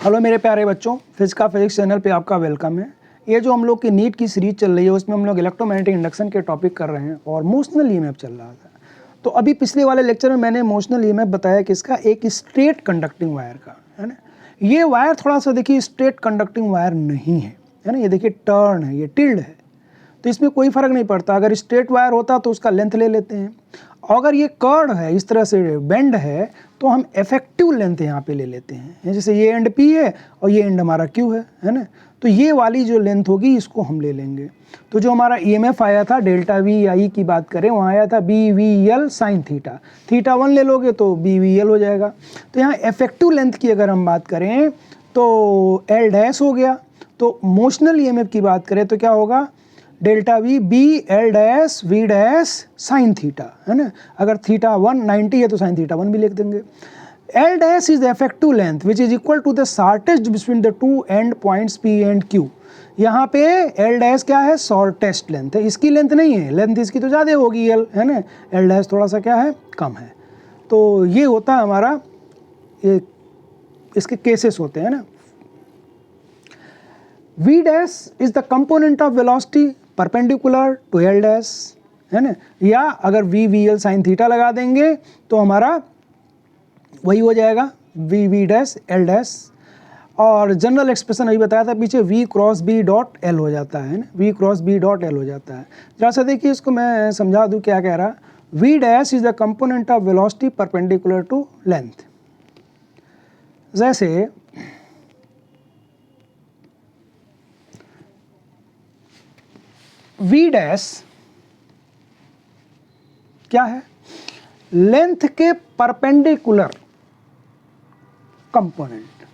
Hello मेरे प्यारे बच्चों, फिजिक्स चैनल पे आपका वेलकम है। ये जो हम लोग की नीट की सीरीज चल रही है उसमें हम लोग इलेक्ट्रोमैग्नेटिक इंडक्शन के टॉपिक कर रहे हैं और मोशनल ईएमएफ चल रहा था। तो अभी पिछले वाले लेक्चर में मैंने मोशनल ईएमएफ बताया कि इसका एक स्ट्रेट कंडक्टिंग वायर का, है ना। ये वायर थोड़ा सा देखिए स्ट्रेट कंडक्टिंग वायर नहीं है ना। ये देखिए टर्न है, ये टिल्ड है, तो इसमें कोई फ़र्क नहीं पड़ता। अगर स्ट्रेट वायर होता तो उसका लेंथ ले लेते हैं, अगर ये कर्व है, इस तरह से बेंड है, तो हम इफेक्टिव लेंथ यहाँ पे ले लेते हैं। जैसे ये एंड P है और ये एंड हमारा Q है ना। तो ये वाली जो लेंथ होगी इसको हम ले लेंगे। तो जो हमारा EMF आया था डेल्टा वी आई की बात करें, वहाँ आया था BVL साइन थीटा। थीटा 1 ले लोगे तो BVL हो जाएगा। तो यहाँ इफेक्टिव लेंथ की अगर हम बात करें तो L डैश हो गया। तो मोशनल EMF की बात करें तो क्या होगा, delta V B L dash V dash sine theta, है ना। अगर थीटा 190 है तो साइन थीटा 1 भी लिख देंगे। L dash is the effective length which is equal to the shortest between the two end points P and Q. यहाँ पे एल डैश क्या है, शॉर्टेस्ट लेंथ है, इसकी लेंथ नहीं है, लेंथ इसकी तो ज़्यादा होगी एल, है ना। एल डैश थोड़ा सा क्या है, कम है। तो ये होता है हमारा, ये इसके केसेस होते हैं ना। V dash is the component of velocity perpendicular to L dash, है ना। या अगर VVL साइन थीटा लगा देंगे तो हमारा वही हो जाएगा V डैश L डैश। और जनरल एक्सप्रेशन अभी बताया था पीछे, V cross B dot L हो जाता है ना, V cross B dot L हो जाता है। जरा सा देखिए इसको मैं समझा दूँ क्या कह रहा। V dash is the component of velocity perpendicular to length. जैसे V डैश क्या है, लेंथ के परपेंडिकुलर कंपोनेंट।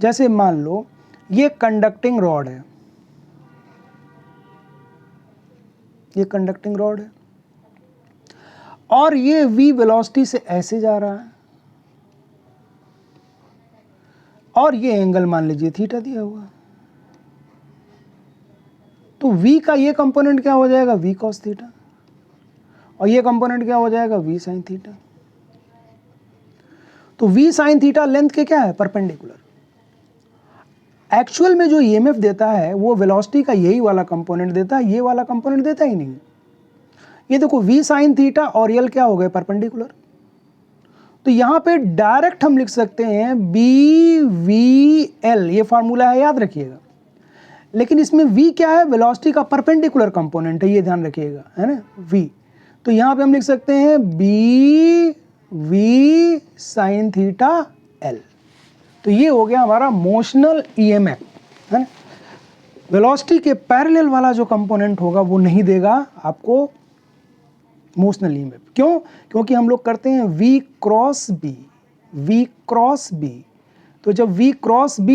जैसे मान लो ये कंडक्टिंग रॉड है, ये कंडक्टिंग रॉड है और ये V वेलोसिटी से ऐसे जा रहा है और ये एंगल मान लीजिए थीटा दिया हुआ। तो V का ये कंपोनेंट क्या हो जाएगा, V cos थीटा, और ये कंपोनेंट क्या हो जाएगा, V sin थीटा। तो V sin थीटा लेंथ के क्या है, परपेंडिकुलर। एक्चुअल में जो EMF देता है वो वेलोसिटी का यही वाला कंपोनेंट देता है, ये वाला कंपोनेंट देता ही नहीं। ये देखो V sin थीटा और L क्या हो गए, परपेंडिकुलर। तो यहाँ पे डायरेक्ट हम लिख सकते हैं BVL, ये फार्मूला है, याद रखिएगा। लेकिन इसमें V क्या है, वेलोसिटी का परपेंडिकुलर कंपोनेंट है, ये ध्यान रखिएगा, है ना, V। तो यहाँ पे हम लिख सकते हैं BV साइन थीटा L। तो ये हो गया हमारा मोशनल EMF, है ना। वेलोसिटी के पैरेलल वाला जो कंपोनेंट होगा वो नहीं देगा आपको मोशनल EMF। क्यों? क्योंकि हम लोग करते हैं V cross B, V cross B। तो जब V क्रॉस B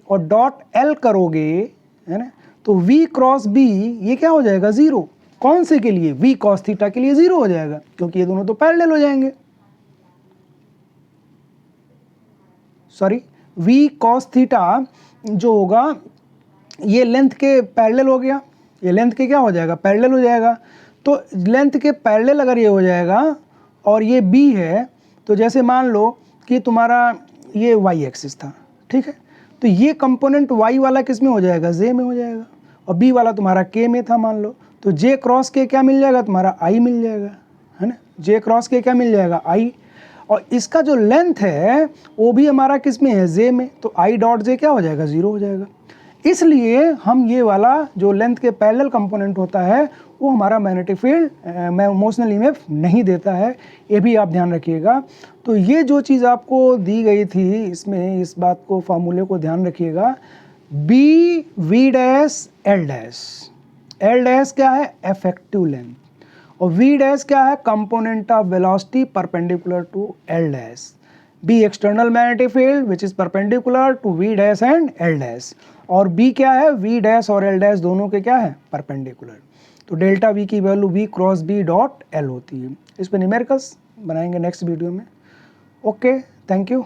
और डॉट L करोगे, है ना, तो V क्रॉस B ये क्या हो जाएगा, जीरो। कौन से के लिए, V cos थीटा के लिए जीरो हो जाएगा, क्योंकि ये दोनों तो पैरेलल हो जाएंगे। सॉरी, V cos थीटा जो होगा ये लेंथ के पैरेलल हो गया, ये लेंथ के क्या हो जाएगा, पैरेलल हो जाएगा। तो लेंथ के पैरेलल अगर ये हो जाएगा और ये B है, तो जैसे मान लो कि तुम्हारा ये Y एक्सिस था, ठीक है, तो ये कंपोनेंट Y वाला किस में हो जाएगा, J में हो जाएगा, और B वाला तुम्हारा K में था मान लो, तो J क्रॉस K क्या मिल जाएगा, तुम्हारा I मिल जाएगा, है ना। J क्रॉस K क्या मिल जाएगा, I। और इसका जो लेंथ है वो भी हमारा किस में है, J में, तो I डॉट J क्या हो जाएगा, जीरो हो जाएगा। इसलिए हम ये वाला जो लेंथ के पैरेलल कंपोनेंट होता है वो हमारा मैग्नेटिक फील्ड मोशनल EMF नहीं देता है, ये भी आप ध्यान रखिएगा। तो ये जो चीज़ आपको दी गई थी इसमें, इस बात को, फार्मूले को ध्यान रखिएगा। BV dash L dash, L dash क्या है, इफेक्टिव लेंथ, और V डैश क्या है, component of velocity perpendicular to L dash. B external magnetic field which is perpendicular to V dash and L dash, और B क्या है, V dash और L dash दोनों के क्या है, परपेंडिकुलर। तो डेल्टा V की value V cross B dot L होती है। इस पर न्यूमेरिकल्स बनाएंगे नेक्स्ट वीडियो में। Okay, thank you.